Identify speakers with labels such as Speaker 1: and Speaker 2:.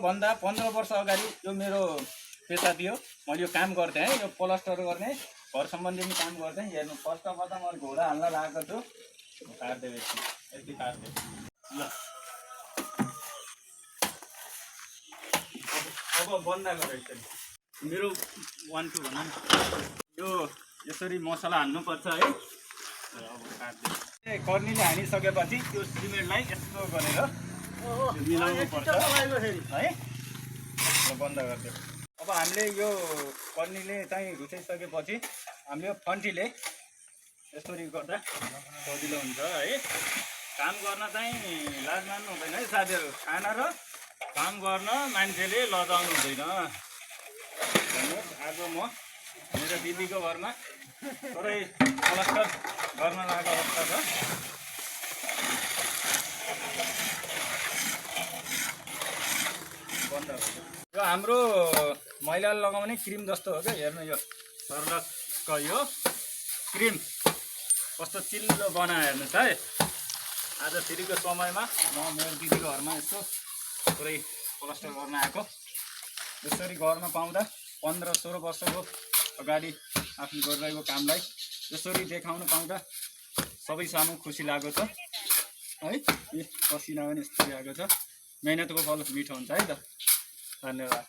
Speaker 1: भन्दा 15 वर्ष अगाडि यो मेरो पेसा थियो। मैले यो काम गर्थेँ है, यो प्लास्टर गर्ने घर सम्बन्धी काम गर्थेँ। हेर्नु फर्स्ट अफ अल त मैले घोडा हाल्न लागेको छु। काट्दै यति काट्दै ल अब बन्द गरेछ मेरो 1 2 भन यो यसरी मसला हाल्नुपर्छ है। अब काट्दै कर्नीले हानिसकेपछि त्यो सिमेन्टलाई यस्तो गरेर मिलाउनु पर्छ है। बन्द गरिदियो। अब हामीले यो कर्नीले चाहिँ रुचाइसकेपछि हामीले यो फन्टीले यसरी गर्दा सजिलो हुन्छ है। काम गर्न चाहिँ लाज मान्नु हुँदैन है साथीहरू। खाना र काम गर्न मान्छेले लजाउनु हुँदैन। आज म मेरो दिदीको घरमा थोरै प्लास्टर गर्न लागेको अवस्था छ। बन्द यो हाम्रो महिलाले लगाउने क्रिम जस्तो हो क्या। हेर्नु यो सर्लकको यो क्रिम कस्तो चिल्लो बनायो हेर्नुहोस् है। आज फेरिको समयमा म मेरो दिदीको घरमा यस्तो पुरै प्लास्टर गर्न आएको। यसरी गर्न पाउँदा 15-16 वर्षको अगाडि आफ्नो गरिरहेको कामलाई यसरी देखाउन पाउँदा सबै सामु खुसी लागेको छ है। पसिना पनि यस्तो आएको छ। मेहनतको फल मिठो हुन्छ है त। धन्यवाद।